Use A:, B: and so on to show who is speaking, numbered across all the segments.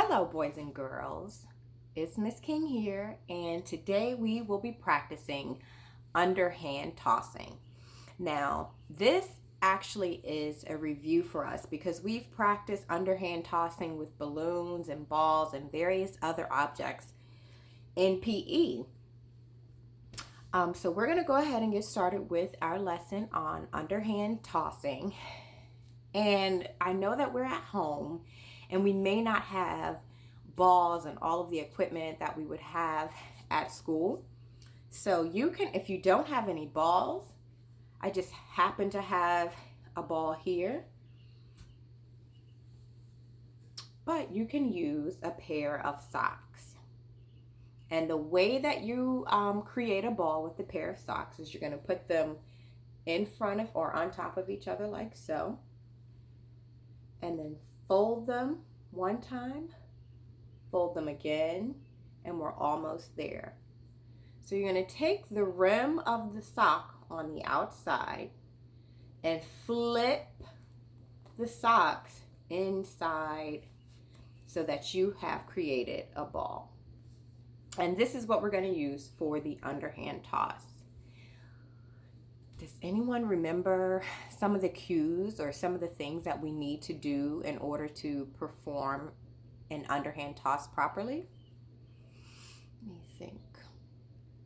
A: Hello, boys and girls. It's Miss King here, and today we will be practicing underhand tossing. Now, this actually is a review for us because we've practiced underhand tossing with balloons and balls and various other objects in PE. So we're going to go ahead and get started with our lesson on underhand tossing. And I know that we're at home and we may not have balls and all of the equipment that we would have at school. So you can, if you don't have any balls, I just happen to have a ball here, but you can use a pair of socks. And the way that you create a ball with the pair of socks is you're going to put them in front of or on top of each other like so, and then fold them one time, fold them again, and we're almost there. So you're going to take the rim of the sock on the outside and flip the socks inside so that you have created a ball. And this is what we're going to use for the underhand toss. Does anyone remember some of the cues or some of the things that we need to do in order to perform an underhand toss properly? Let me think.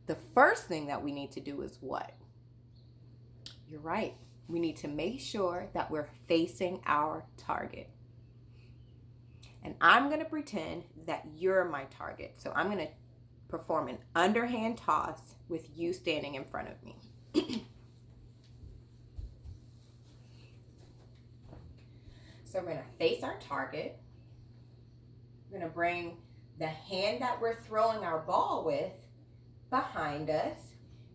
A: The first thing that we need to do is what? You're right. We need to make sure that we're facing our target. And I'm going to pretend that you're my target. So I'm going to perform an underhand toss with you standing in front of me. So we're going to face our target. We're going to bring the hand that we're throwing our ball with behind us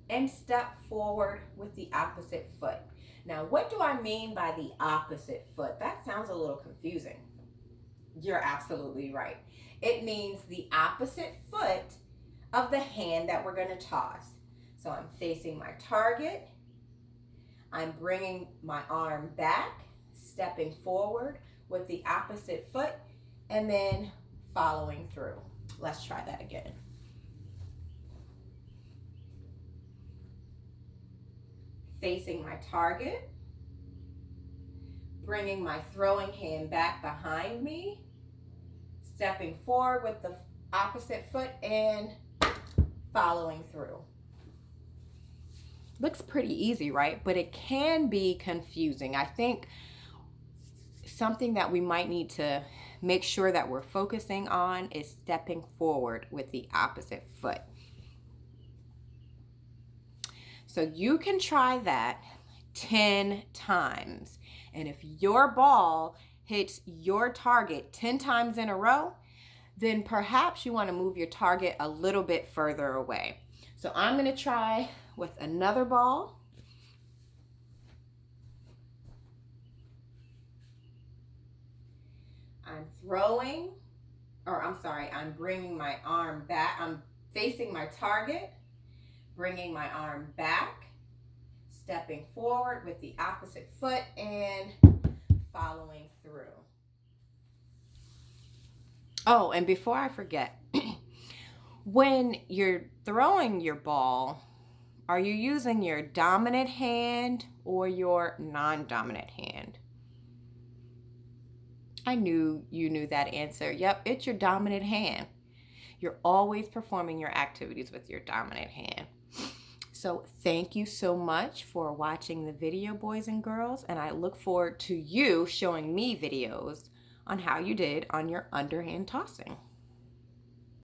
A: and step forward with the opposite foot. Now, what do I mean by the opposite foot? That sounds a little confusing. You're absolutely right. It means the opposite foot of the hand that we're going to toss. So I'm facing my target. I'm bringing my arm back, stepping forward with the opposite foot, and then following through. Let's try that again. Facing my target, bringing my throwing hand back behind me, stepping forward with the opposite foot, and following through. Looks pretty easy, right? But it can be confusing. I think something that we might need to make sure that we're focusing on is stepping forward with the opposite foot. So you can try that 10 times. And if your ball hits your target 10 times in a row, then perhaps you want to move your target a little bit further away. So I'm going to try with another ball. I'm bringing my arm back. I'm facing my target, bringing my arm back, stepping forward with the opposite foot, and following through. Oh, and before I forget, when you're throwing your ball, are you using your dominant hand or your non-dominant hand? I knew you knew that answer. Yep, it's your dominant hand. You're always performing your activities with your dominant hand. So thank you so much for watching the video, boys and girls, and I look forward to you showing me videos on how you did on your underhand tossing.